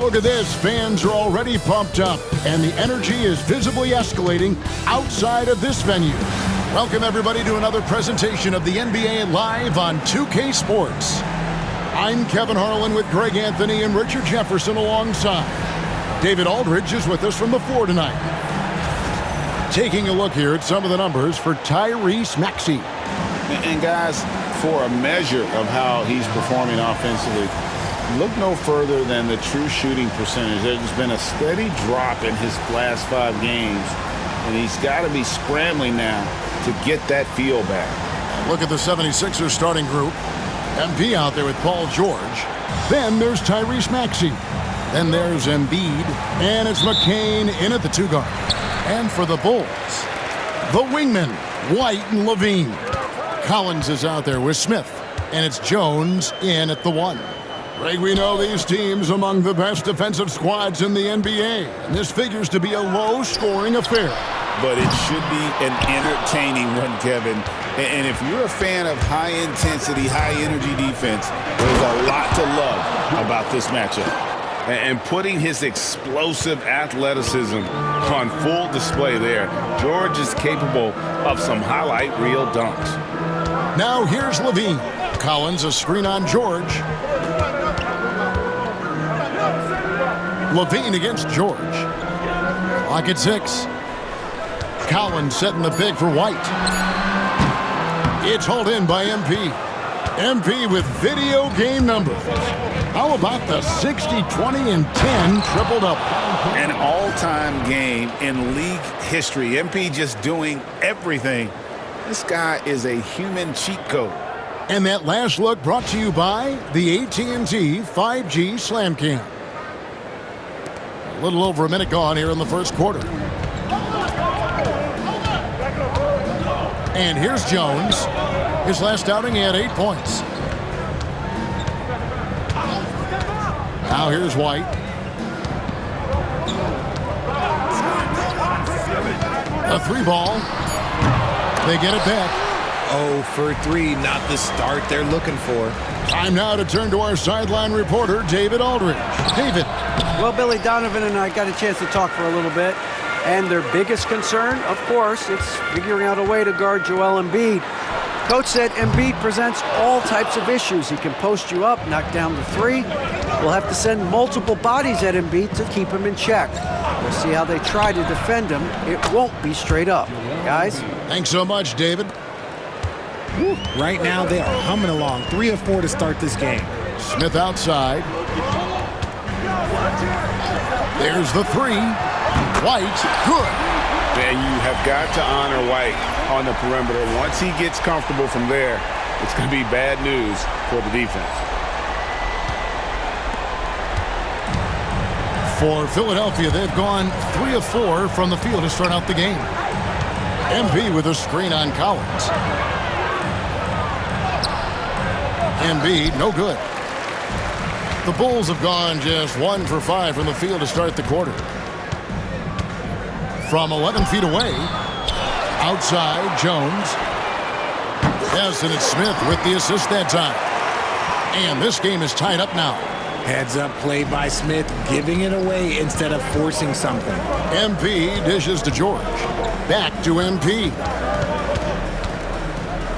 Look at this, fans are already pumped up, and the energy is visibly escalating outside of this venue. Welcome everybody to another presentation of the NBA live on 2K Sports. I'm Kevin Harlan with Greg Anthony and Richard Jefferson alongside. David Aldridge is with us from the floor tonight. Taking a look here at some of the numbers for Tyrese Maxey. And guys, for a measure of how he's performing offensively, look no further than the true shooting percentage. There's been a steady drop in his last 5 games, and he's got to be scrambling now to get that feel back. Look at the 76ers starting group. MP out there with Paul George. Then there's Tyrese Maxey. Then there's Embiid. And it's McCain in at the 2 guard. And for the Bulls, the wingmen, White and Levine. Collins is out there with Smith. And it's Jones in at the 1. Greg, we know these teams among the best defensive squads in the NBA. And this figures to be a low-scoring affair. But it should be an entertaining one, Kevin. And if you're a fan of high-intensity, high-energy defense, there's a lot to love about this matchup. And putting his explosive athleticism on full display there, George is capable of some highlight reel dunks. Now here's Levine. Collins a screen on George. Levine against George. Clock at 6. Collins setting the pick for White. It's hauled in by MP. MP with video game numbers. How about the 60, 20, and 10 triple-double? An all-time game in league history. MP just doing everything. This guy is a human cheat code. And that last look brought to you by the AT&T 5G Slam Cam. A little over a minute gone here in the first quarter. And here's Jones. His last outing, he had 8 points. Now here's White. A 3 ball. They get it back. 0 for 3, not the start they're looking for. Time now to turn to our sideline reporter, David Aldridge. David. Well, Billy Donovan and I got a chance to talk for a little bit. And their biggest concern, of course, it's figuring out a way to guard Joel Embiid. Coach said Embiid presents all types of issues. He can post you up, knock down the 3. We'll have to send multiple bodies at Embiid to keep him in check. We'll see how they try to defend him. It won't be straight up. Guys? Thanks so much, David. Right now, they are humming along. 3 of 4 to start this game. Smith outside. There's the 3. White, good. And you have got to honor White on the perimeter. Once he gets comfortable from there, it's going to be bad news for the defense. For Philadelphia, they've gone 3 of 4 from the field to start out the game. MP with a screen on Collins. Embiid, no good. The Bulls have gone just 1 for 5 from the field to start the quarter. From 11 feet away, outside, Jones. Yes, and it's Smith with the assist that time. And this game is tied up now. Heads up play by Smith, giving it away instead of forcing something. MP dishes to George. Back to MP.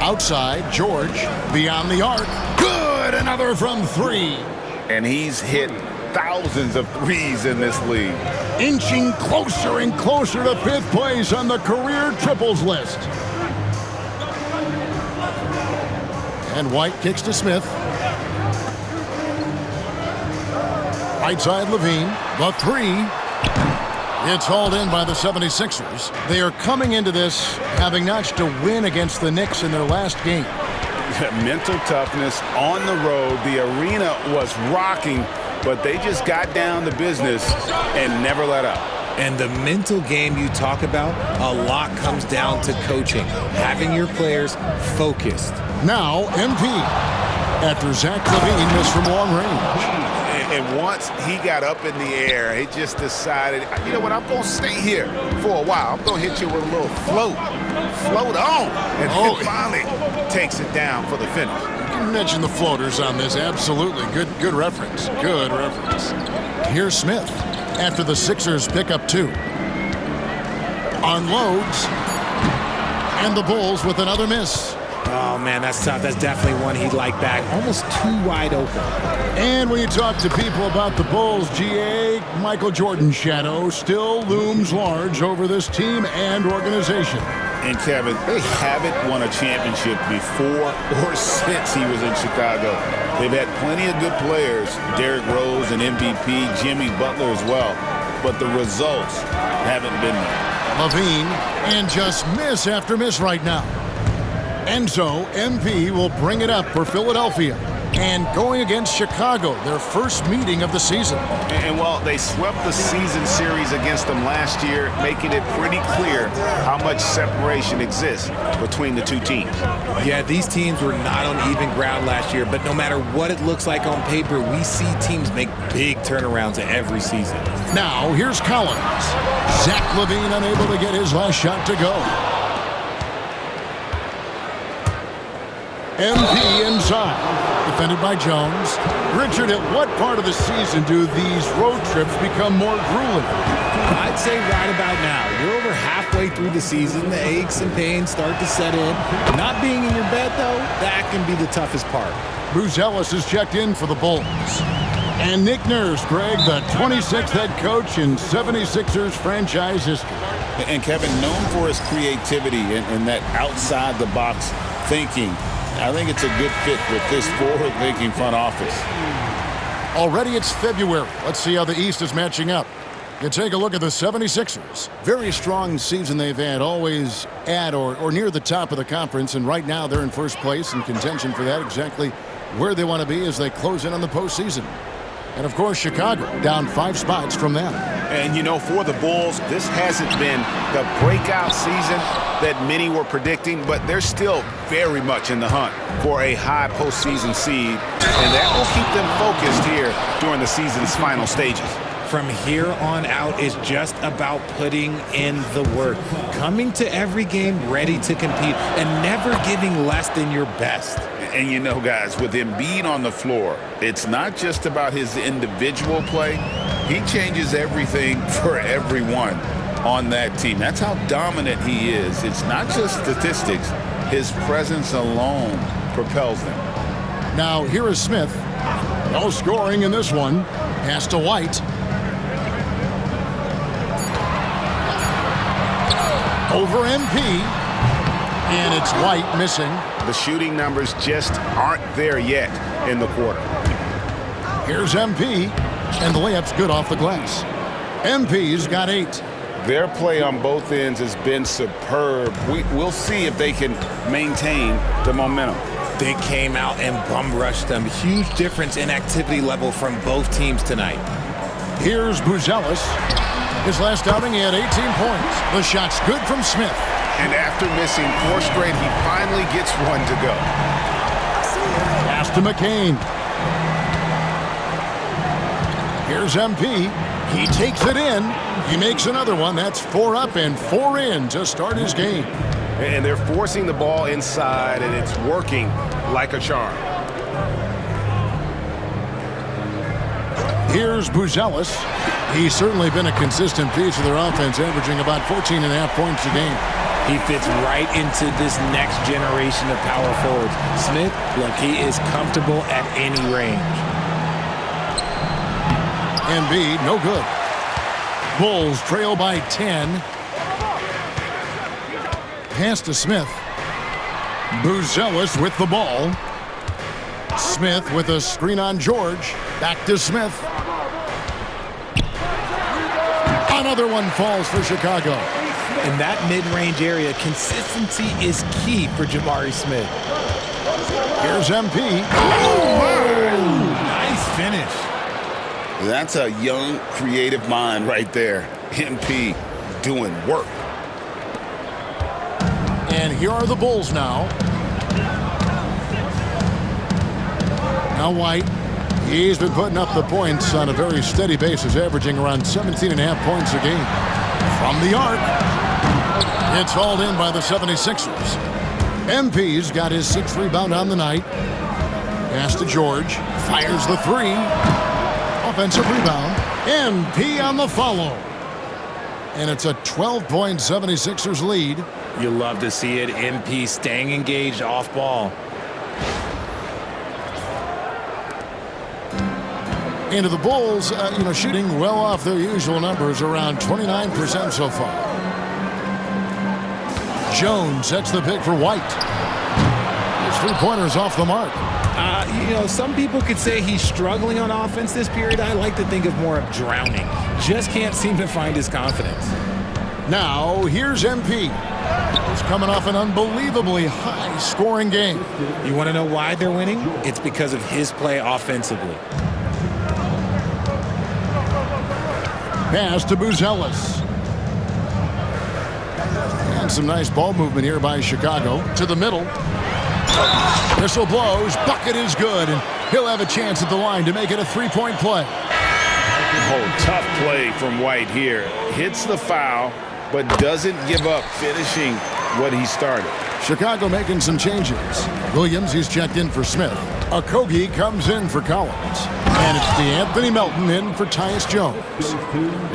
Outside, George, beyond the arc. Good, another from 3. And he's hit thousands of threes in this league. Inching closer and closer to 5th place on the career triples list. And White kicks to Smith. Right side, Levine. The 3. It's hauled in by the 76ers. They are coming into this having notched a win against the Knicks in their last game. Mental toughness on the road. The arena was rocking, but they just got down to business and never let up. And the mental game you talk about, a lot comes down to coaching, having your players focused. Now, MP, after Zach LaVine missed from long range. And once he got up in the air, he just decided, you know what, I'm going to stay here for a while. I'm going to hit you with a little float. Float on. And then finally takes it down for the finish. You mentioned the floaters on this. Absolutely. Good reference. Good reference. Here's Smith after the Sixers pick up 2. Unloads. And the Bulls with another miss. Oh, man, that's tough. That's definitely one he'd like back. Almost too wide open. And when you talk to people about the Bulls, GA, Michael Jordan's shadow still looms large over this team and organization. And Kevin, they haven't won a championship before or since he was in Chicago. They've had plenty of good players, Derrick Rose and MVP, Jimmy Butler as well, but the results haven't been there. Levine, and just miss after miss right now. And so MP will bring it up for Philadelphia. And going against Chicago, their first meeting of the season. And well, they swept the season series against them last year, making it pretty clear how much separation exists between the two teams. Yeah, these teams were not on even ground last year, but no matter what it looks like on paper, we see teams make big turnarounds every season. Now, here's Collins. Zach LaVine unable to get his last shot to go. MP inside. Defended by Jones. Richard, at what part of the season do these road trips become more grueling? I'd say right about now. You're over halfway through the season. The aches and pains start to set in. Not being in your bed, though, that can be the toughest part. Bruce Ellis is checked in for the Bulls. And Nick Nurse, Greg, the 26th head coach in 76ers franchise history. And Kevin, known for his creativity and that outside-the-box thinking, I think it's a good fit with this forward-thinking front office. Already it's February. Let's see how the East is matching up. You take a look at the 76ers. Very strong season they've had, always at or near the top of the conference, and right now they're in first place in contention for that, exactly where they want to be as they close in on the postseason. And, of course, Chicago down 5 spots from them. And, you know, for the Bulls, this hasn't been the breakout season that many were predicting, but they're still very much in the hunt for a high postseason seed, and that will keep them focused here during the season's final stages. From here on out is just about putting in the work, coming to every game ready to compete, and never giving less than your best. And you know, guys, with Embiid on the floor, it's not just about his individual play. He changes everything for everyone on that team. That's how dominant he is. It's not just statistics. His presence alone propels them. Now, here is Smith. No scoring in this one. Pass to White. Over MP. And it's White missing. The shooting numbers just aren't there yet in the quarter. Here's MP. And the layup's good off the glass. MP's got 8. Their play on both ends has been superb. We'll see if they can maintain the momentum. They came out and bum rushed them. Huge difference in activity level from both teams tonight. Here's Buzelis. His last outing, he had 18 points. The shot's good from Smith. And after missing 4 straight, he finally gets one to go. Pass to McCain. Here's MP. He takes it in. He makes another one. That's 4 up and 4 in to start his game. And they're forcing the ball inside, and it's working like a charm. Here's Buzelis. He's certainly been a consistent piece of their offense, averaging about 14.5 points a game. He fits right into this next generation of power forwards. Smith, look, he is comfortable at any range. Embiid, no good. Bulls trail by 10. Pass to Smith. Buzelis with the ball. Smith with a screen on George. Back to Smith. Another one falls for Chicago. In that mid-range area, consistency is key for Jabari Smith. Here's MP. Oh, nice finish. That's a young, creative mind right there. MP doing work. And here are the Bulls now. Now White. He's been putting up the points on a very steady basis, averaging around 17.5 points a game. From the arc. It's hauled in by the 76ers. MP's got his 6th rebound on the night. Pass to George. Fires the 3. Offensive rebound. MP on the follow. And it's a 12-point 76ers lead. You love to see it. MP staying engaged off ball. Into the Bulls, shooting well off their usual numbers, around 29% so far. Jones sets the pick for White. His three-pointers off the mark. Some people could say he's struggling on offense this period. I like to think of more of drowning. Just can't seem to find his confidence. Now, here's MP. He's coming off an unbelievably high-scoring game. You want to know why they're winning? It's because of his play offensively. Pass to Buzelis. And some nice ball movement here by Chicago. To the middle. Whistle blows. Bucket is good. And he'll have a chance at the line to make it a three-point play. Oh, tough play from White here. Hits the foul, but doesn't give up finishing what he started. Chicago making some changes. Williams, he's checked in for Smith. Okogie comes in for Collins. And it's DeAnthony Melton in for Tyus Jones.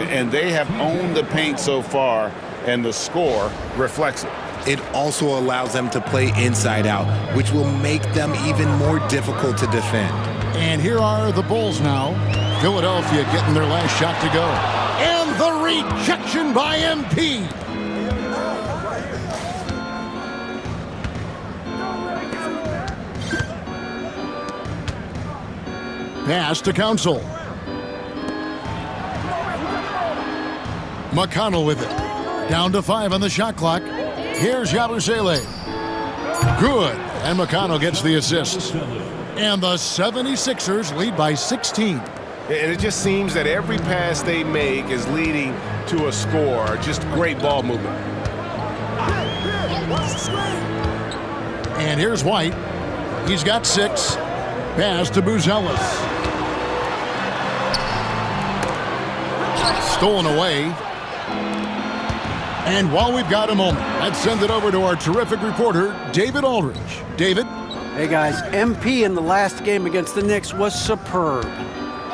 And they have owned the paint so far, and the score reflects it. It also allows them to play inside out, which will make them even more difficult to defend. And here are the Bulls now. Philadelphia getting their last shot to go. And the rejection by MP. Pass to Council. McConnell with it. Down to 5 on the shot clock. Here's Yabusele. Good. And McConnell gets the assist. And the 76ers lead by 16. And it just seems that every pass they make is leading to a score. Just great ball movement. And here's White. He's got 6. Pass to Buzelis. Stolen away. And while we've got a moment, let's send it over to our terrific reporter, David Aldridge. David? Hey, guys, MP in the last game against the Knicks was superb.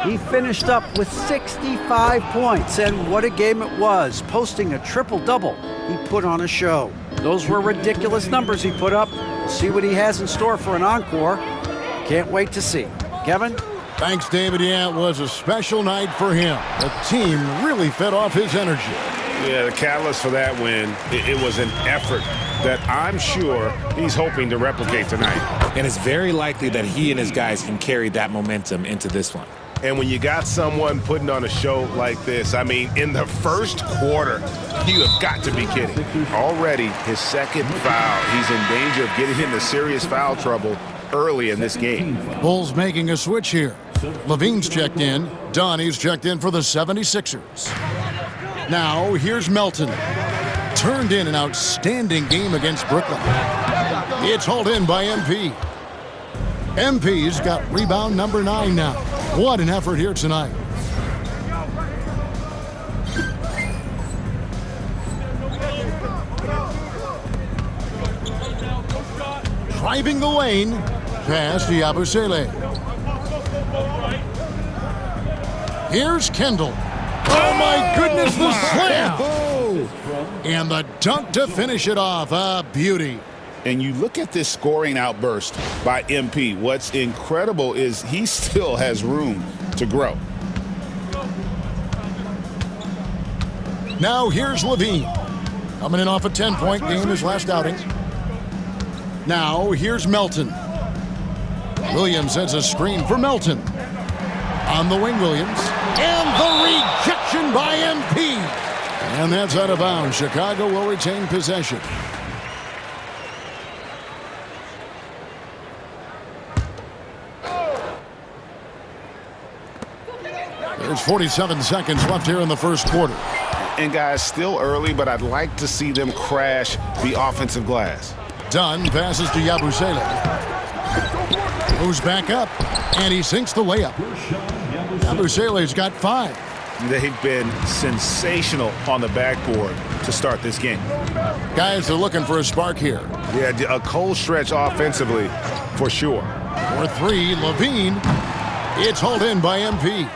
He finished up with 65 points, and what a game it was, posting a triple-double. He put on a show. Those were ridiculous numbers he put up. See what he has in store for an encore. Can't wait to see. Kevin? Thanks, David. Yeah, it was a special night for him. The team really fed off his energy. Yeah, the catalyst for that win, it was an effort that I'm sure he's hoping to replicate tonight. And it's very likely that he and his guys can carry that momentum into this one. And when you got someone putting on a show like this, I mean, in the first quarter, you have got to be kidding. Already his second foul. He's in danger of getting into serious foul trouble early in this game. Bulls making a switch here. Levine's checked in. Donnie's checked in for the 76ers. Now, here's Melton. Turned in an outstanding game against Brooklyn. It's hauled in by MP. MP's got rebound number 9 now. What an effort here tonight. Driving the lane. Pass to Yabusele. Here's Kendall. Oh, my goodness, the slam! And the dunk to finish it off. A beauty. And you look at this scoring outburst by MP. What's incredible is he still has room to grow. Now here's Levine. Coming in off a 10-point game his last outing. Now here's Melton. Williams sets a screen for Melton. On the wing, Williams. And the rejection by MP. And that's out of bounds. Chicago will retain possession. There's 47 seconds left here in the first quarter. And guys, still early, but I'd like to see them crash the offensive glass. Dunn passes to Yabusele. Moves back up, and he sinks the layup. Yabusele's got 5. They've been sensational on the backboard to start this game. Guys are looking for a spark here. Yeah, a cold stretch offensively, for sure. For 3, Levine. It's hauled in by MP.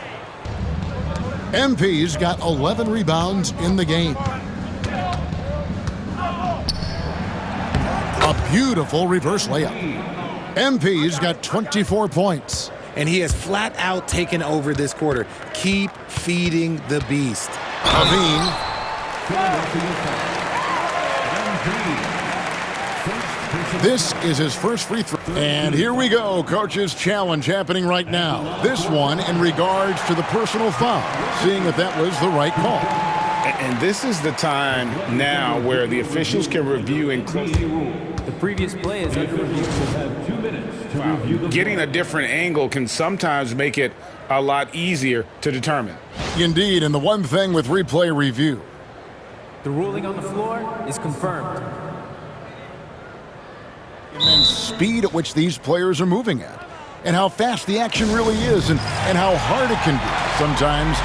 MP's got 11 rebounds in the game. A beautiful reverse layup. MP's got 24 points. And he has flat out taken over this quarter. Keep feeding the beast. Levine. This is his first free throw. And here we go. Coach's challenge happening right now. This one in regards to the personal foul, seeing if that was the right call. And this is the time now where the officials can review and the previous play is under review. Have 2 minutes to review the getting a different angle can sometimes make it a lot easier to determine. Indeed, and the one thing with replay review. The ruling on the floor is confirmed. And then speed at which these players are moving at, and how fast the action really is, and how hard it can be sometimes,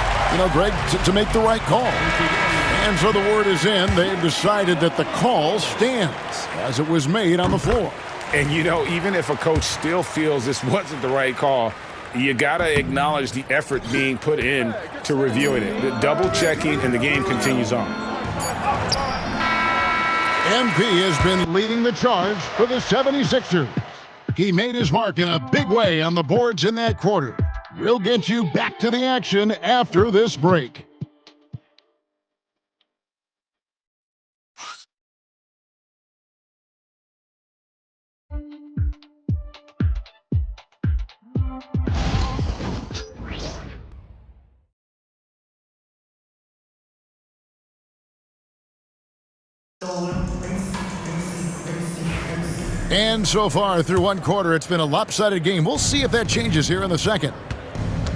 Greg, to make the right call. And so the word is in. They've decided that the call stands as it was made on the floor. And, even if a coach still feels this wasn't the right call, you got to acknowledge the effort being put in to reviewing it. The double checking, and the game continues on. MP has been leading the charge for the 76ers. He made his mark in a big way on the boards in that quarter. We'll get you back to the action after this break. And so far through one quarter, it's been a lopsided game. We'll see if that changes here in the second.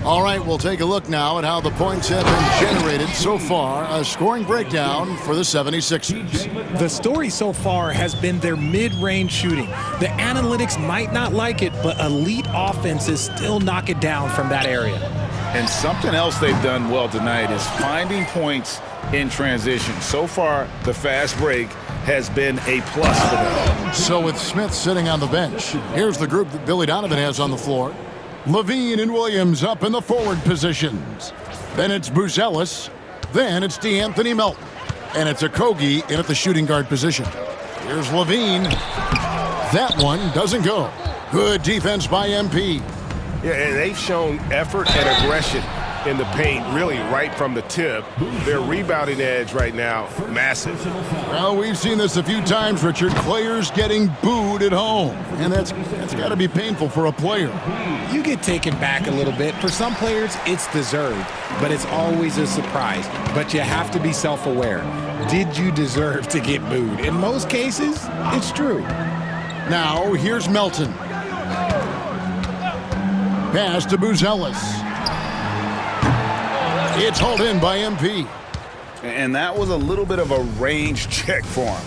All right, we'll take a look now at how the points have been generated so far. A scoring breakdown for the 76ers. The story so far has been their mid-range shooting. The analytics might not like it, but elite offenses still knock it down from that area. And something else they've done well tonight is finding points in transition. So far, the fast break has been a plus for them. So with Smith sitting on the bench, here's the group that Billy Donovan has on the floor. Levine and Williams up in the forward positions. Then it's Buzelis. Then it's DeAnthony Melton. And it's Okogie in at the shooting guard position. Here's Levine. That one doesn't go. Good defense by MP. Yeah, and they've shown effort and aggression in the paint, really right from the tip. Their rebounding edge right now, massive. Well, we've seen this a few times, Richard. Players getting booed at home. And that's got to be painful for a player. You get taken back a little bit. For some players, it's deserved, but it's always a surprise. But you have to be self-aware. Did you deserve to get booed? In most cases, it's true. Now, here's Melton. Pass to Buzelis. It's hauled in by MP. And that was a little bit of a range check for him.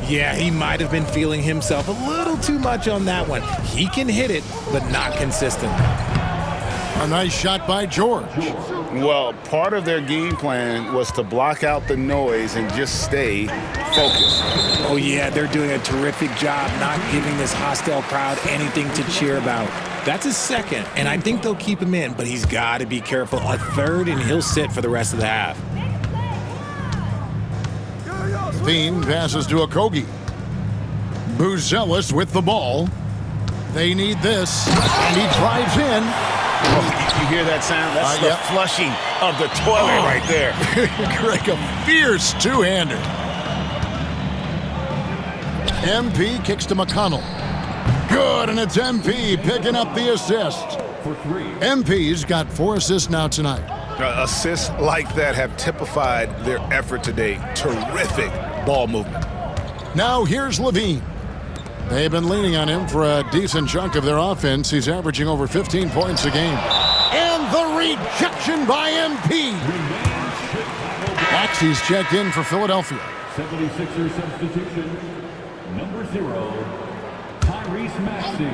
Yeah, he might have been feeling himself a little too much on that one. He can hit it, but not consistently. A nice shot by George. Well, part of their game plan was to block out the noise and just stay focused. Oh, yeah, they're doing a terrific job not giving this hostile crowd anything to cheer about. That's his second, and I think they'll keep him in, but he's got to be careful. A third, and he'll sit for the rest of the half. Levine passes to Okogie. Buzelis with the ball. They need this, and he drives in. Oh, you hear that sound? That's the flushing of the toilet right there. Greg, a fierce two-hander. MP kicks to McConnell. Good, and it's MP picking up the assist. MP's got 4 assists now tonight. Assists like that have typified their effort today. Terrific ball movement. Now here's Levine. They've been leaning on him for a decent chunk of their offense. He's averaging over 15 points a game. And the rejection by MP. Maxey's checked in for Philadelphia. 76er substitution, number 0, Tyrese Maxey.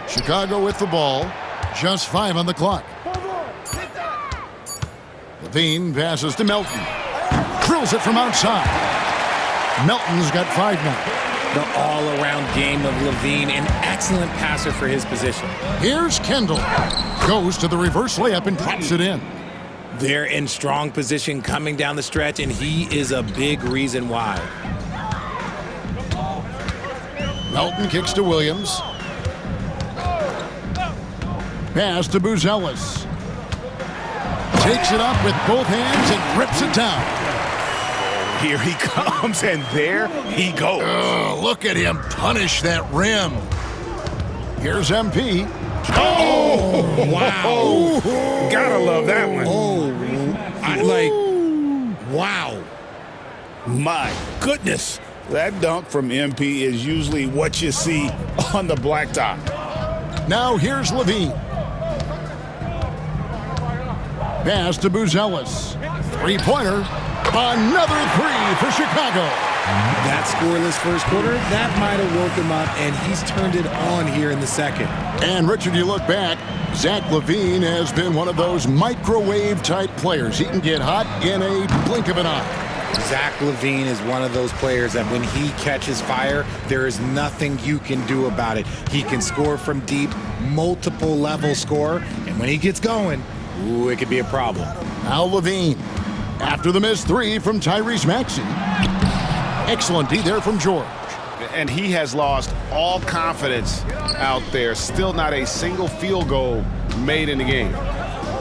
Chicago with the ball. Just 5 on the clock. Levine passes to Melton. Drills it from outside. Melton's got 5 now. The all-around game of Levine, an excellent passer for his position. Here's Kendall. Goes to the reverse layup and drops it in. They're in strong position coming down the stretch, and he is a big reason why. Melton kicks to Williams. Pass to Buzelis. Takes it up with both hands and rips it down. Here he comes, and there he goes. Oh, look at him punish that rim. Here's MP. Oh, wow. Gotta love that one. Wow. My goodness. That dunk from MP is usually what you see on the blacktop. Now here's Levine. Pass to Buzelis. Three-pointer. Another three for Chicago. That scoreless first quarter, that might have woke him up, and he's turned it on here in the second. And, Richard, you look back, Zach LaVine has been one of those microwave-type players. He can get hot in a blink of an eye. Zach LaVine is one of those players that when he catches fire, there is nothing you can do about it. He can score from deep, multiple level score, and when he gets going, ooh, it could be a problem. Now LaVine, after the missed three from Tyrese Maxey. Excellent D there from George. And he has lost all confidence out there. Still not a single field goal made in the game.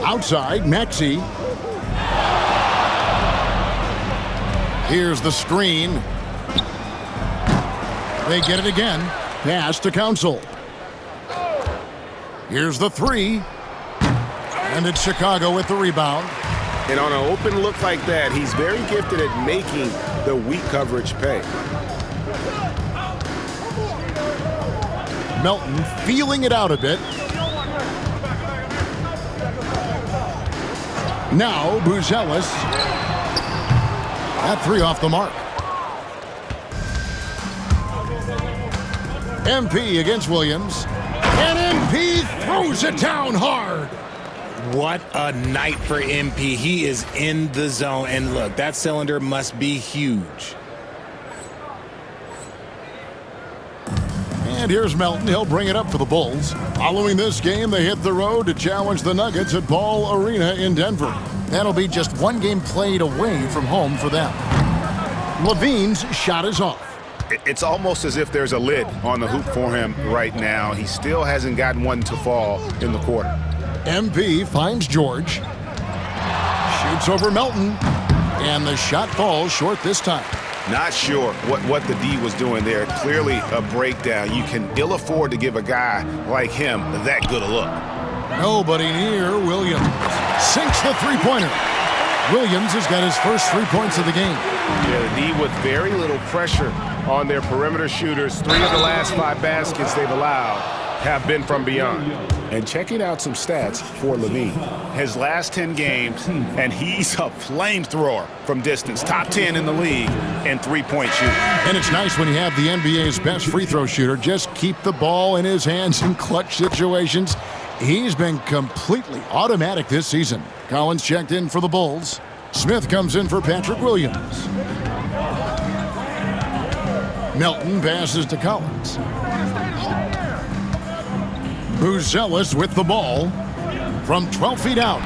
Outside, Maxey. Here's the screen. They get it again. Pass to Council. Here's the three. And it's Chicago with the rebound. And on an open look like that, he's very gifted at making the weak coverage pay. Melton feeling it out a bit. Now Buzelis. That three off the mark. MP against Williams. And MP throws it down hard. What a night for MP. He is in the zone. And look, that cylinder must be huge. And here's Melton. He'll bring it up for the Bulls. Following this game, they hit the road to challenge the Nuggets at Ball Arena in Denver. That'll be just one game played away from home for them. Levine's shot is off. It's almost as if there's a lid on the hoop for him right now. He still hasn't gotten one to fall in the quarter. MP finds George. Shoots over Melton. And the shot falls short this time. Not sure what the D was doing there. Clearly a breakdown. You can ill afford to give a guy like him that good a look. Nobody near Williams. Sinks the three-pointer. Williams has got his first 3 points of the game. Yeah, the D with very little pressure on their perimeter shooters. 3 of the last 5 baskets they've allowed have been from beyond. And checking out some stats for Levine. His last 10 games, and he's a flamethrower from distance. Top 10 in the league in three-point shooting. And it's nice when you have the NBA's best free throw shooter just keep the ball in his hands in clutch situations. He's been completely automatic this season. Collins checked in for the Bulls. Smith comes in for Patrick Williams. Melton passes to Collins. Buzelis with the ball from 12 feet out.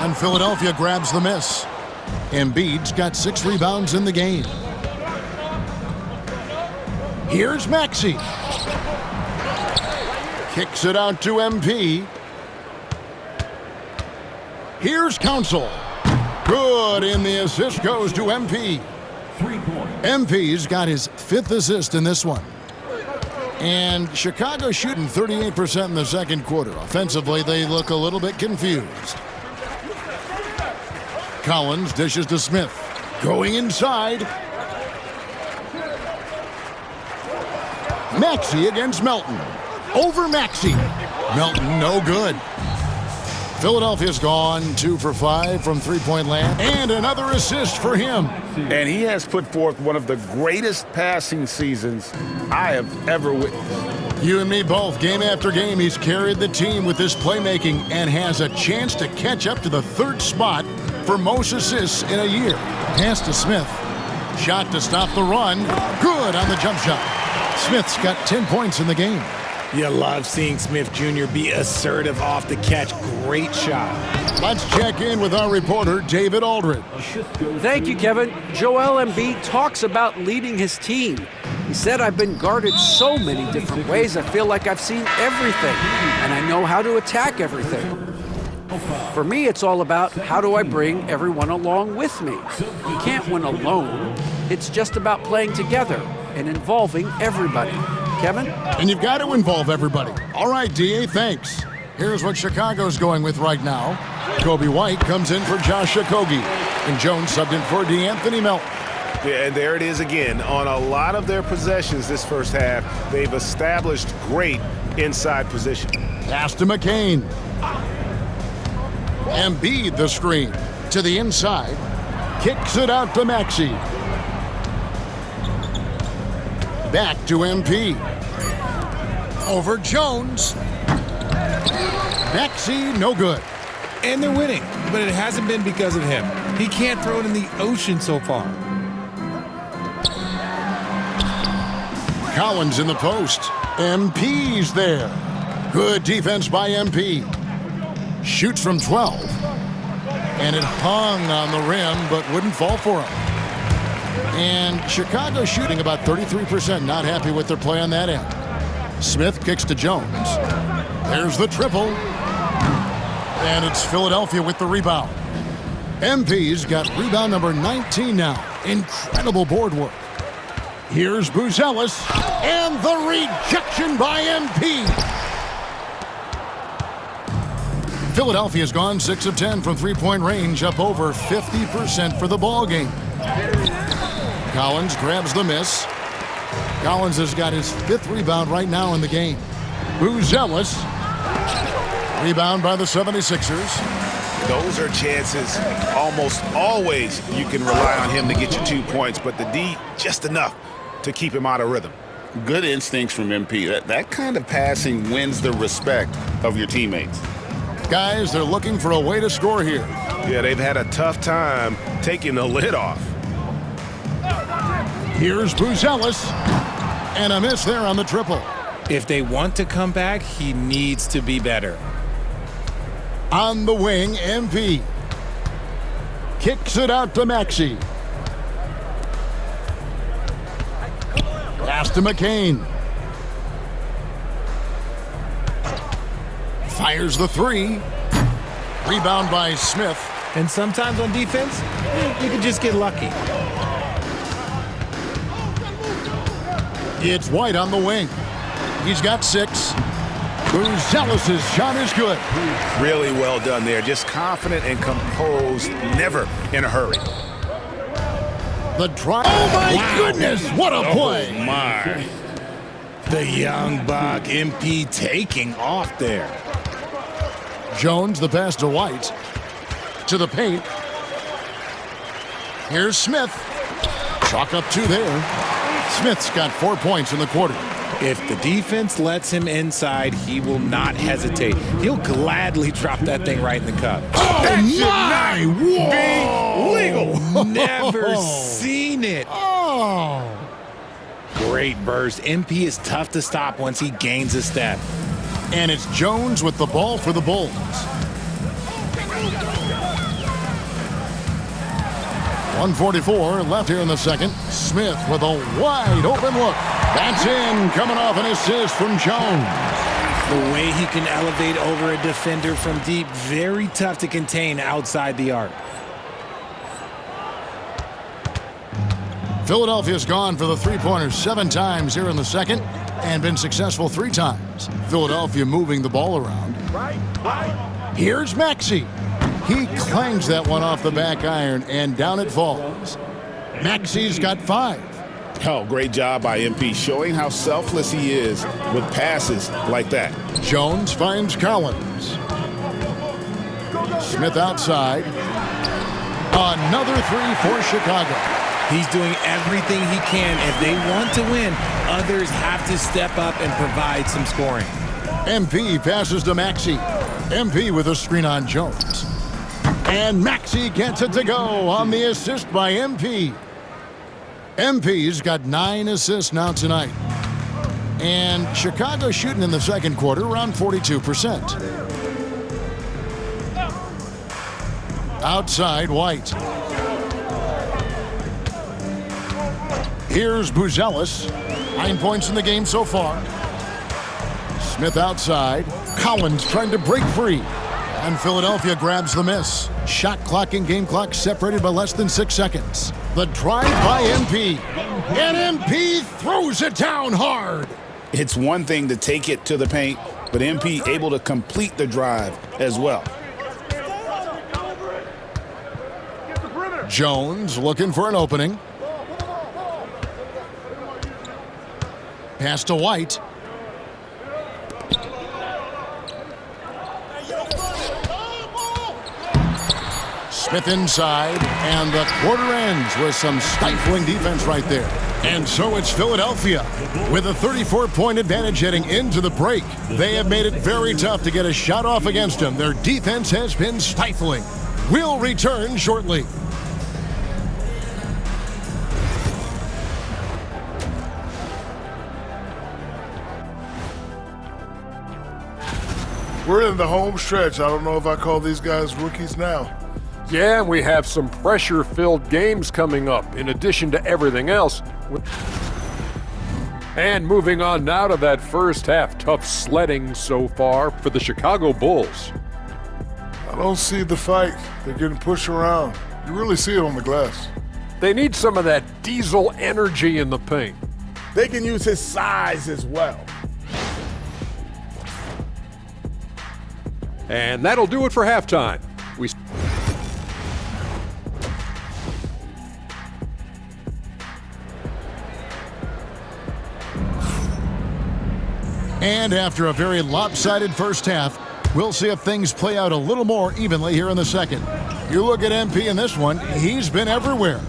And Philadelphia grabs the miss. Embiid's got 6 rebounds in the game. Here's Maxey. Kicks it out to MP. Here's Council. Good, and the assist goes to MP. 3 points. MP's got his 5th assist in this one. And Chicago shooting 38% in the second quarter. Offensively, they look a little bit confused. Collins dishes to Smith. Going inside. Maxey against Melton. Over Maxey. Melton, no good. Philadelphia's gone 2 for 5 from three-point land. And another assist for him. And he has put forth one of the greatest passing seasons I have ever witnessed. You and me both. Game after game, he's carried the team with this playmaking and has a chance to catch up to the 3rd spot for most assists in a year. Pass to Smith. Shot to stop the run. Good on the jump shot. Smith's got 10 points in the game. You love seeing Smith Jr. be assertive off the catch. Great shot. Let's check in with our reporter, David Aldridge. Thank you, Kevin. Joel Embiid talks about leading his team. He said, I've been guarded so many different ways, I feel like I've seen everything, and I know how to attack everything. For me, it's all about how do I bring everyone along with me. You can't win alone. It's just about playing together and involving everybody. Kevin? And you've got to involve everybody. All right, D.A., thanks. Here's what Chicago's going with right now. Kobe White comes in for Josh Okogie, and Jones subbed in for DeAnthony Melton. Yeah, and there it is again. On a lot of their possessions this first half, they've established great inside position. Pass to McCain. Embiid the screen to the inside. Kicks it out to Maxey. Back to MP. Over Jones. Maxey, no good. And they're winning, but it hasn't been because of him. He can't throw it in the ocean so far. Collins in the post. MP's there. Good defense by MP. Shoots from 12. And it hung on the rim, but wouldn't fall for him. And Chicago shooting about 33%. Not happy with their play on that end. Smith kicks to Jones. There's the triple. And it's Philadelphia with the rebound. MP's got rebound number 19 now. Incredible board work. Here's Buzelis. And the rejection by MP. Philadelphia's gone 6 of 10 from three-point range, up over 50% for the ball game. Collins grabs the miss. Collins has got his 5th rebound right now in the game. Buzelis. Rebound by the 76ers. Those are chances almost always you can rely on him to get you 2 points, but the D, just enough to keep him out of rhythm. Good instincts from MP. That kind of passing wins the respect of your teammates. Guys, they're looking for a way to score here. Yeah, they've had a tough time taking the lid off. Here's Buzelis. And a miss there on the triple. If they want to come back, he needs to be better. On the wing, MP. Kicks it out to Maxey. Pass to McCain. Fires the 3. Rebound by Smith. And sometimes on defense, you can just get lucky. It's White on the wing. He's got 6. Buzelis' shot is good. Really well done there. Just confident and composed, never in a hurry. The drive. Oh, my goodness. What a play. Oh, my. The young buck, MP taking off there. Jones, the pass to White. To the paint. Here's Smith. Chalk up 2 there. Smith's got 4 points in the quarter. If the defense lets him inside, he will not hesitate. He'll gladly drop that thing right in the cup. Oh, my! Whoa! Legal. Never seen it. Oh! Great burst. MP is tough to stop once he gains a step. And it's Jones with the ball for the Bulls. .144 left here in the second. Smith with a wide open look. That's in, coming off an assist from Jones. The way he can elevate over a defender from deep, very tough to contain outside the arc. Philadelphia's gone for the three-pointers 7 times here in the second and been successful 3 times. Philadelphia moving the ball around. Here's Maxey. He clangs that one off the back iron, and down it falls. Maxey's got 5. Oh, great job by MP, showing how selfless he is with passes like that. Jones finds Collins. Smith outside. Another 3 for Chicago. He's doing everything he can. If they want to win, others have to step up and provide some scoring. MP passes to Maxey. MP with a screen on Jones. And Maxey gets it to go on the assist by MP. MP's got 9 assists now tonight. And Chicago shooting in the second quarter around 42%. Outside, White. Here's Buzelis. 9 points in the game so far. Smith outside. Collins trying to break free. And Philadelphia grabs the miss. Shot clock and game clock separated by less than 6 seconds. The drive by MP. And MP throws it down hard. It's one thing to take it to the paint, but MP able to complete the drive as well. Jones looking for an opening. Pass to White. Smith inside, and the quarter ends with some stifling defense right there. And so it's Philadelphia with a 34-point advantage heading into the break. They have made it very tough to get a shot off against them. Their defense has been stifling. We'll return shortly. We're in the home stretch. I don't know if I call these guys rookies now. Yeah, and we have some pressure-filled games coming up, in addition to everything else. And moving on now to that first half, tough sledding so far for the Chicago Bulls. I don't see the fight. They're getting pushed around. You really see it on the glass. They need some of that diesel energy in the paint. They can use his size as well. And that'll do it for halftime. And after a very lopsided first half, we'll see if things play out a little more evenly here in the second. You look at MP in this one, he's been everywhere.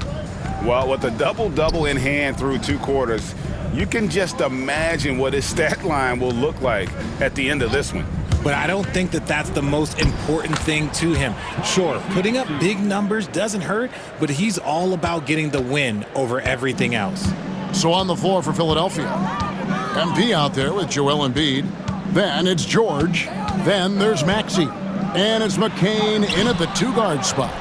Well, with a double-double in hand through 2 quarters, you can just imagine what his stat line will look like at the end of this one. But I don't think that that's the most important thing to him. Sure, putting up big numbers doesn't hurt, but he's all about getting the win over everything else. So on the floor for Philadelphia, MP out there with Joel Embiid. Then it's George. Then there's Maxey. And it's McCain in at the 2-guard spot.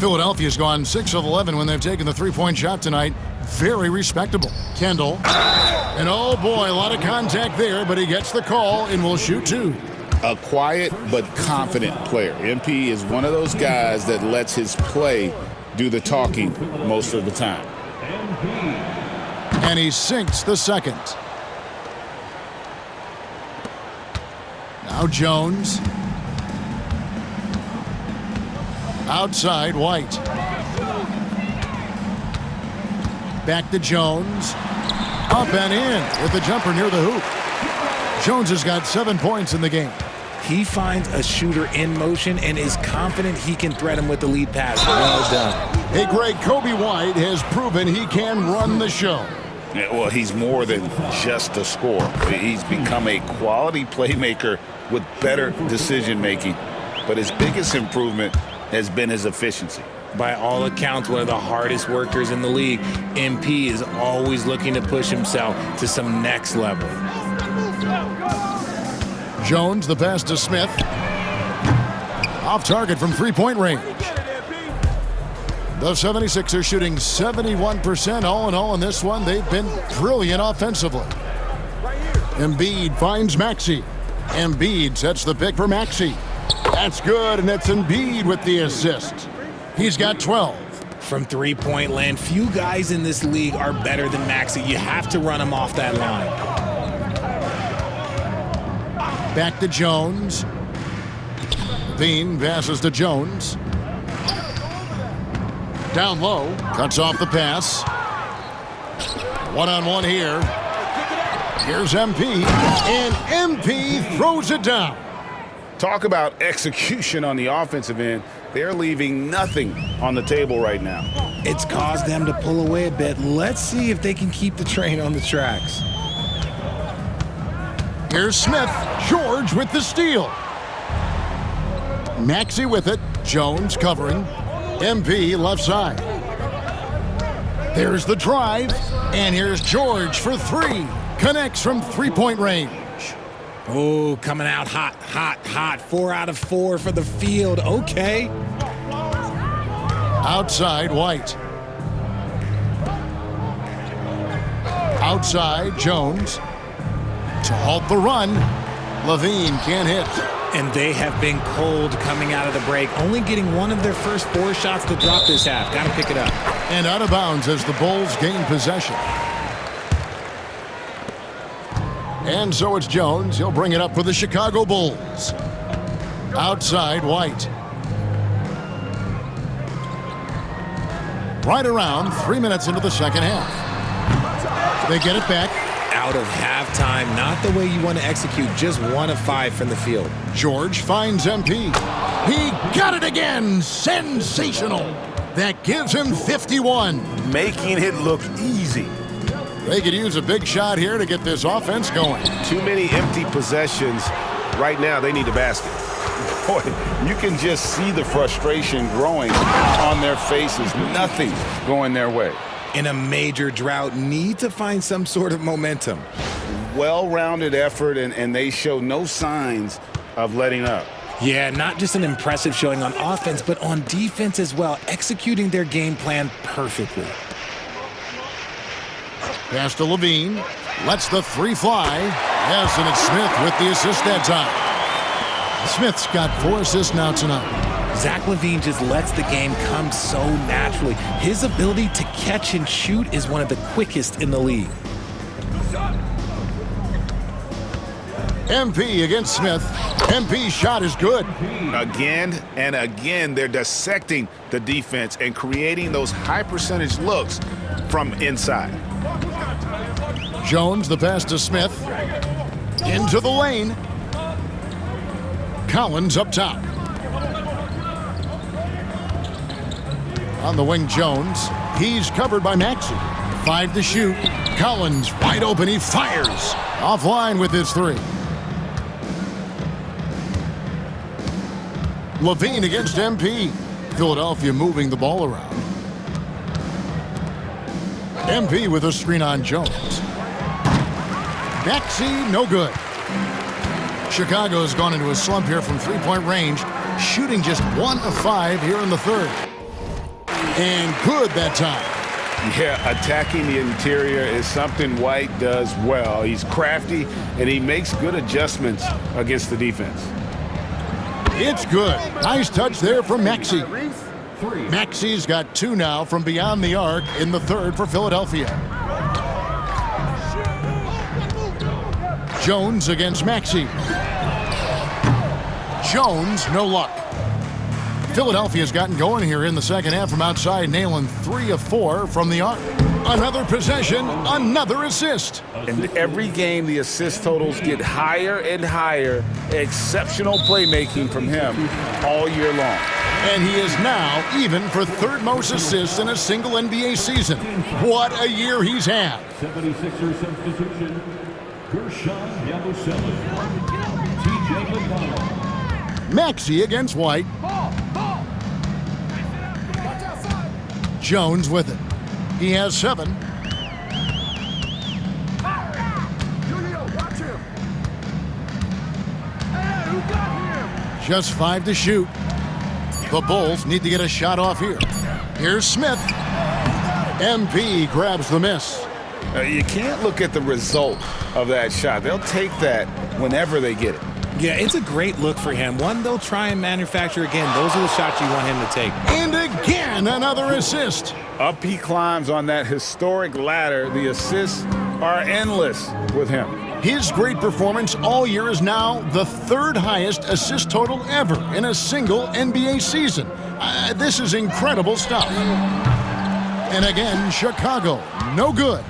Philadelphia's gone 6 of 11 when they've taken the 3-point shot tonight. Very respectable. Kendall. And oh boy, a lot of contact there, but he gets the call and will shoot 2. A quiet but confident player. MP is one of those guys that lets his play do the talking most of the time. And he sinks the second. Now Jones. Outside, White. Back to Jones. Up and in with the jumper near the hoop. Jones has got 7 points in the game. He finds a shooter in motion and is confident he can thread him with the lead pass. Well done. Hey, Greg, Kobe White has proven he can run the show. Yeah, well, he's more than just a scorer. He's become a quality playmaker with better decision-making. But his biggest improvement has been his efficiency. By all accounts, one of the hardest workers in the league. MP is always looking to push himself to some next level. Jones, the pass to Smith. Off target from 3-point range. The 76ers shooting 71% all in all in this one. They've been brilliant offensively. Embiid finds Maxey. Embiid sets the pick for Maxey. That's good, and it's Embiid with the assist. He's got 12. From 3-point land, few guys in this league are better than Maxey. You have to run him off that line. Back to Jones. Bean passes to Jones. Down low, cuts off the pass. One-on-one here. Here's MP, and MP throws it down. Talk about execution on the offensive end. They're leaving nothing on the table right now. It's caused them to pull away a bit. Let's see if they can keep the train on the tracks. Here's Smith. George with the steal. Maxey with it. Jones covering. MP left side. There's the drive, and here's George for three. Connects from three-point range. Oh, coming out hot, hot, hot. 4 out of 4 for the field. Okay. Outside, White. Outside, Jones. To halt the run, Levine can't hit. And they have been cold coming out of the break, only getting one of their first 4 shots to drop this half. Got to pick it up. And out of bounds as the Bulls gain possession. And so it's Jones. He'll bring it up for the Chicago Bulls. Outside, White. Right around 3 minutes into the second half. They get it back. Out of halftime, not the way you want to execute, just 1 of 5 from the field. George finds MP. He got it again! Sensational! That gives him 51. Making it look easy. They could use a big shot here to get this offense going. Too many empty possessions. Right now, they need a basket. Boy, you can just see the frustration growing on their faces. Nothing going their way. In a major drought, need to find some sort of momentum. Well-rounded effort, and they show no signs of letting up. Yeah, not just an impressive showing on offense, but on defense as well, executing their game plan perfectly. Pass to Levine. Lets the three fly. Yes, and it's Smith with the assist that time. Smith's got 4 assists now tonight. Zach LaVine just lets the game come so naturally. His ability to catch and shoot is one of the quickest in the league. MP against Smith. MP's shot is good. Again and again, they're dissecting the defense and creating those high-percentage looks from inside. Jones, the pass to Smith. Into the lane. Collins up top. On the wing, Jones. He's covered by Maxey. 5 to shoot. Collins wide open. He fires. Offline with his 3. Levine against MP. Philadelphia moving the ball around. MP with a screen on Jones. Maxey, no good. Chicago's gone into a slump here from three-point range, shooting just 1 of 5 here in the third. And good that time. Yeah, attacking the interior is something White does well. He's crafty, and he makes good adjustments against the defense. It's good. Nice touch there from Maxey. Maxey's got 2 now from beyond the arc in the third for Philadelphia. Jones against Maxey. Jones, no luck. Philadelphia's gotten going here in the second half from outside, nailing 3 of 4 from the arc. Another possession, another assist. And every game, the assist totals get higher and higher. Exceptional playmaking from him all year long. And he is now even for third most assists in a single NBA season. What a year he's had. 76er substitution, Gershon Yabusele, TJ McConnell. Maxey against White. Jones with it. He has 7. Just 5 to shoot. The Bulls need to get a shot off here. Here's Smith. MP grabs the miss. You can't look at the result of that shot. They'll take that whenever they get it. Yeah, it's a great look for him. One they'll try and manufacture again. Those are the shots you want him to take. And again, another assist. Up he climbs on that historic ladder. The assists are endless with him. His great performance all year is now the 3rd highest assist total ever in a single NBA season. This is incredible stuff. And again, Chicago, no good.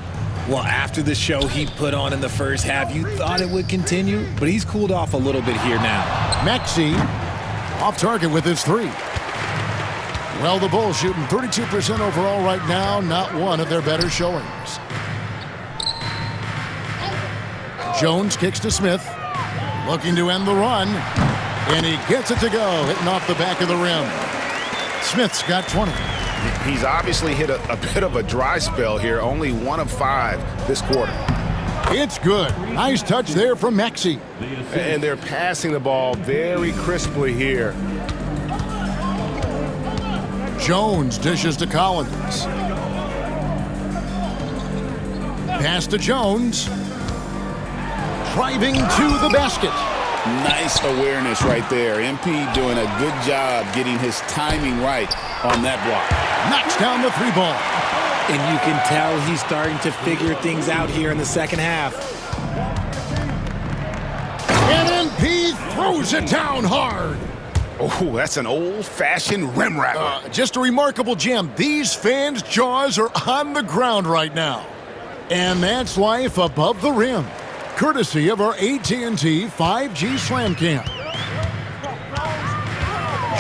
Well, after the show he put on in the first half, you thought it would continue, but he's cooled off a little bit here now. Maxey off target with his 3. Well, the Bulls shooting 32% overall right now, not one of their better showings. Jones kicks to Smith, looking to end the run, and he gets it to go, hitting off the back of the rim. Smith's got 20. He's obviously hit a bit of a dry spell here, only 1 of 5 this quarter. It's good. Nice touch there from Maxey. And they're passing the ball very crisply here. Jones dishes to Collins. Pass to Jones. Driving to the basket. Nice awareness right there. MP doing a good job getting his timing right on that block. Knocks down the 3 ball. And you can tell he's starting to figure things out here in the second half. And MP throws it down hard. Oh, that's an old-fashioned rim wrapper. Just a remarkable jam. These fans' jaws are on the ground right now. And that's life above the rim, courtesy of our AT&T 5G Slam Cam.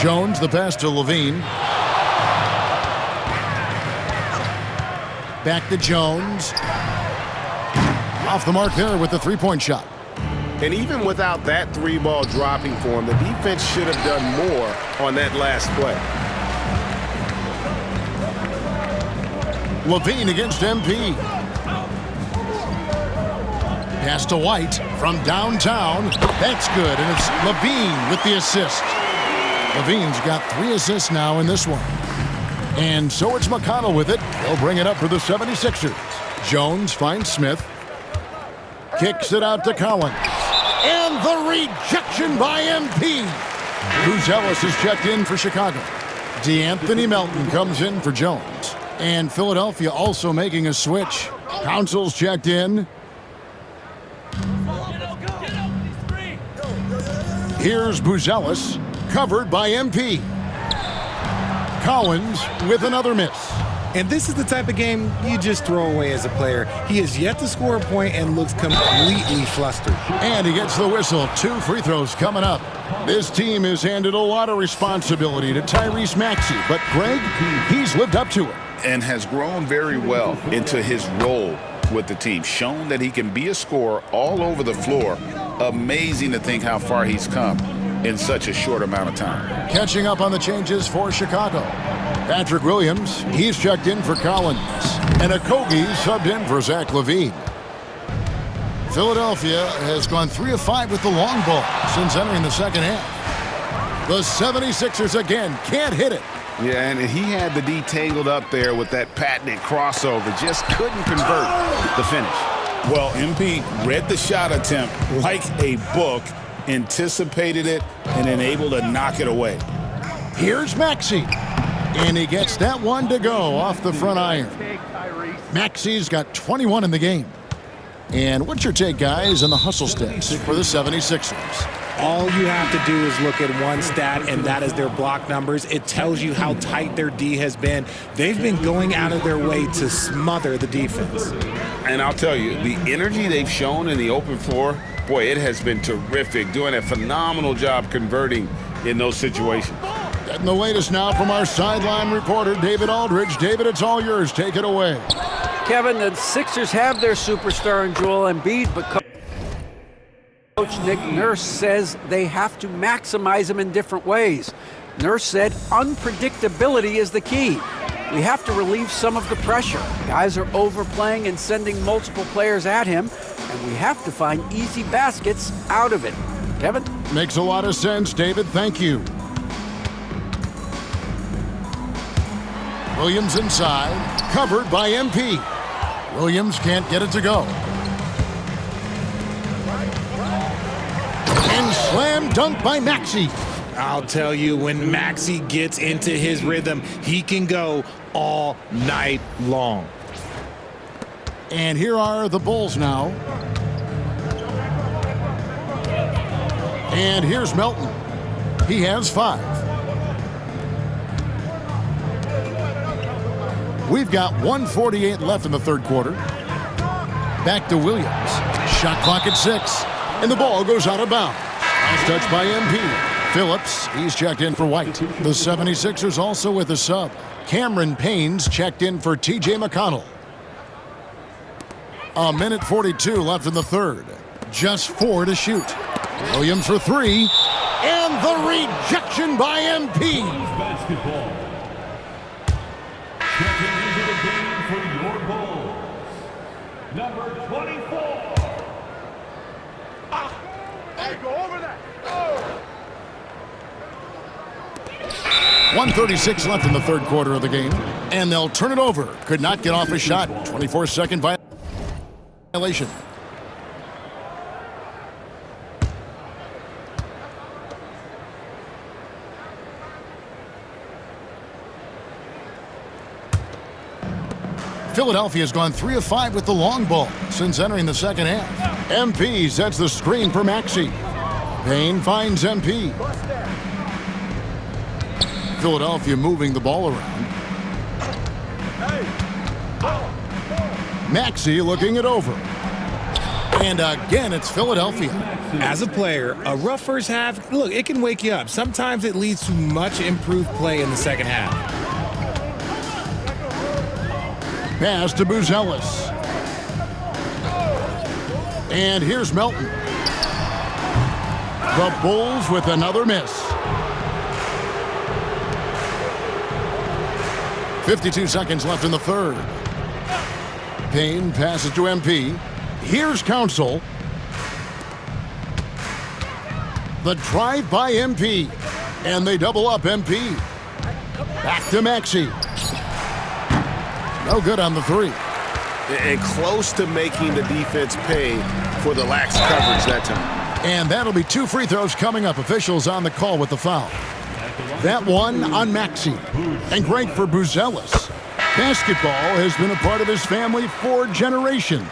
Jones, the pass to Levine. Back to Jones. Off the mark there with the 3-point shot. And even without that 3-ball dropping for him, the defense should have done more on that last play. Levine against MP. Pass to White from downtown. That's good, and it's Levine with the assist. Levine's got 3 assists now in this one. And so it's McConnell with it. He'll bring it up for the 76ers. Jones finds Smith. Kicks it out to Collins. And the rejection by MP. Buzelis is checked in for Chicago. DeAnthony Melton comes in for Jones. And Philadelphia also making a switch. Council's checked in. Here's Buzelis, covered by MP. Collins with another miss. And this is the type of game you just throw away as a player. He has yet to score a point and looks completely flustered. And he gets the whistle. 2 free throws coming up. This team has handed a lot of responsibility to Tyrese Maxey, but Greg, he's lived up to it. And has grown very well into his role with the team. Shown that he can be a scorer all over the floor. Amazing to think how far he's come in such a short amount of time. Catching up on the changes for Chicago. Patrick Williams, he's checked in for Collins. And Okogie subbed in for Zach LaVine. Philadelphia has gone 3 of 5 with the long ball since entering the second half. The 76ers again can't hit it. Yeah, and he had the D tangled up there with that patented crossover. Just couldn't convert the finish. Well, MP read the shot attempt like a book, anticipated it, and then able to knock it away. Here's Maxey. And he gets that one to go off the front iron. Maxey's got 21 in the game. And what's your take, guys, on the hustle stats for the 76ers? All you have to do is look at one stat, and that is their block numbers. It tells you how tight their D has been. They've been going out of their way to smother the defense. And I'll tell you, the energy they've shown in the open floor, boy, it has been terrific. Doing a phenomenal job converting in those situations. Getting the latest now from our sideline reporter, David Aldridge. David, it's all yours. Take it away. Kevin, the Sixers have their superstar in Joel Embiid, but Coach Nick Nurse says they have to maximize him in different ways. Nurse said unpredictability is the key. We have to relieve some of the pressure. Guys are overplaying and sending multiple players at him, and we have to find easy baskets out of it. Kevin? Makes a lot of sense, David. Thank you. Williams inside, covered by MP. Williams can't get it to go. And slam dunk by Maxey. I'll tell you, when Maxey gets into his rhythm, he can go all night long. And here are the Bulls now. And here's Melton. He has 5. We've got 1:48 left in the third quarter. Back to Williams. Shot clock at 6. And the ball goes out of bounds. Last touch by MP. Phillips, he's checked in for White. The 76ers also with a sub. Cameron Payne's checked in for TJ McConnell. 1:42 left in the third. Just 4 to shoot. Williams for 3. And the rejection by MP. number 24. Hey, go over that. 1:36 left in the third quarter of the game, and they'll turn it over. Could not get off a shot. 24-second violation. Philadelphia's gone 3 of 5 with the long ball since entering the second half. MP sets the screen for Maxey. Payne finds MP. Philadelphia moving the ball around. Maxey looking it over. And again, it's Philadelphia. As a player, a rough first half, look, it can wake you up. Sometimes it leads to much improved play in the second half. Pass to Buzelis. And here's Melton. The Bulls with another miss. 52 seconds left in the third. Payne passes to MP. Here's Council. The drive by MP. And they double up MP. Back to Maxey. No good on the three. And close to making the defense pay for the lax coverage that time. And that'll be 2 free throws coming up. Officials on the call with the foul. That one on Maxey. And great for Buzelis. Basketball has been a part of his family for generations.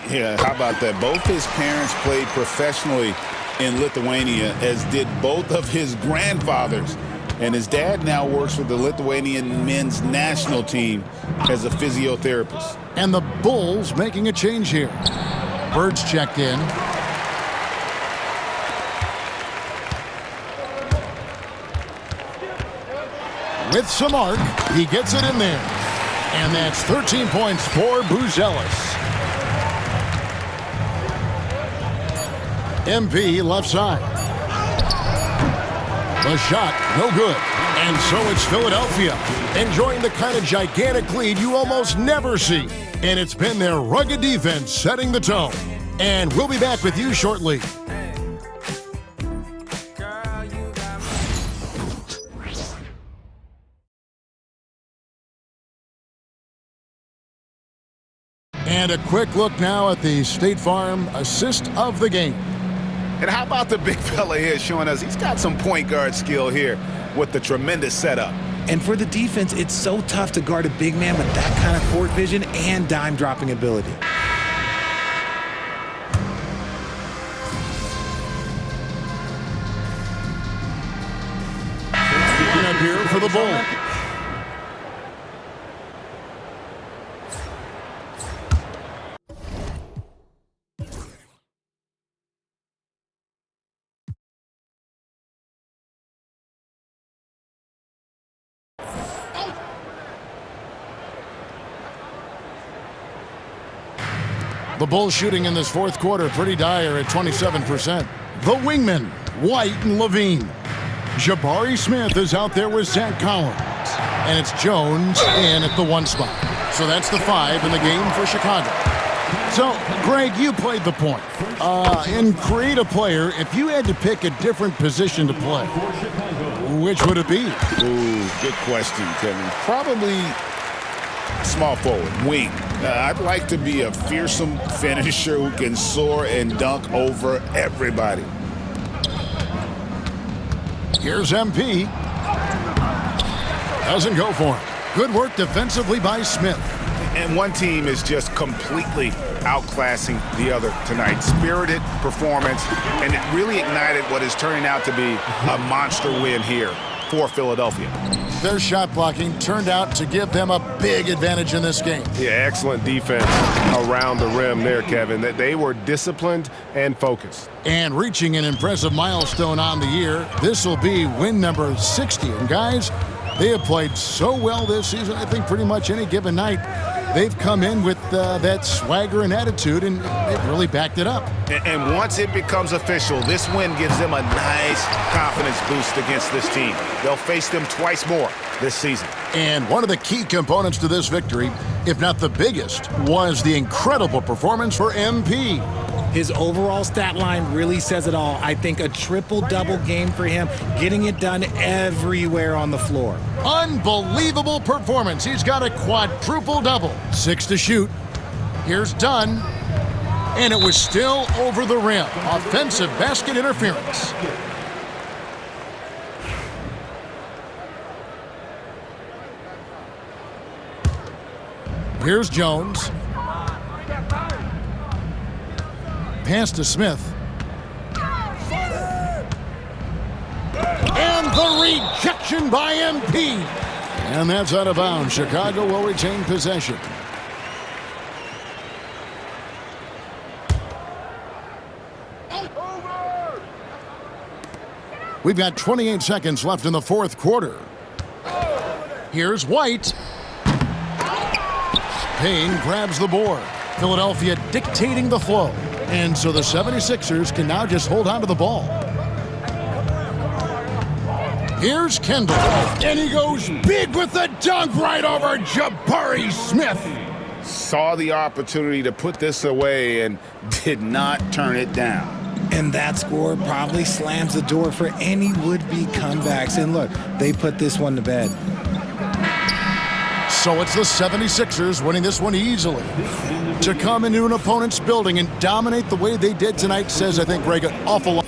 Yeah, how about that? Both his parents played professionally in Lithuania, as did both of his grandfathers. And his dad now works with the Lithuanian men's national team as a physiotherapist. And the Bulls making a change here. Birds checked in. With some arc, he gets it in there. And that's 13 points for Buzelis. MP left side. The shot, no good. And so it's Philadelphia, enjoying the kind of gigantic lead you almost never see. And it's been their rugged defense setting the tone. And we'll be back with you shortly. And a quick look now at the State Farm assist of the game. And how about the big fella here showing us he's got some point guard skill here with the tremendous setup. And for the defense, it's so tough to guard a big man with that kind of court vision and dime-dropping ability. Picking up here for the Bulls. The Bulls shooting in this fourth quarter pretty dire at 27%. The wingmen, White and Levine. Jabari Smith is out there with Zach Collins. And it's Jones in at the 1 spot. So that's the 5 in the game for Chicago. So, Greg, you played the point. In creative player, if you had to pick a different position to play, which would it be? Ooh, good question, Kevin. Probably small forward, wing. I'd like to be a fearsome finisher who can soar and dunk over everybody. Here's MP. Doesn't go for it. Good work defensively by Smith. And one team is just completely outclassing the other tonight. Spirited performance, and it really ignited what is turning out to be a monster win here for Philadelphia. Their shot blocking turned out to give them a big advantage in this game. Yeah, excellent defense around the rim there, Kevin. That they were disciplined and focused. And reaching an impressive milestone on the year, this will be win number 60. And guys, They have played so well this season. I think pretty much any given night, they've come in with that swagger and attitude, and they've really backed it up. And once it becomes official, this win gives them a nice confidence boost against this team. They'll face them twice more this season. And one of the key components to this victory, if not the biggest, was the incredible performance for MP. His overall stat line really says it all. I think a triple-double game for him, getting it done everywhere on the floor. Unbelievable performance. He's got a quadruple-double. 6 to shoot. Here's Dunn. And it was still over the rim. Offensive basket interference. Here's Jones. Pass to Smith. And the rejection by MP. And that's out of bounds. Chicago will retain possession. We've got 28 seconds left in the fourth quarter. Here's White. Payne grabs the board. Philadelphia dictating the flow. And so the 76ers can now just hold on to the ball. Here's Kendall. And he goes big with the dunk right over Jabari Smith. Saw the opportunity to put this away and did not turn it down. And that score probably slams the door for any would-be comebacks. And look, they put this one to bed. So it's the 76ers winning this one easily. To come into an opponent's building and dominate the way they did tonight says, I think, Greg, an awful lot.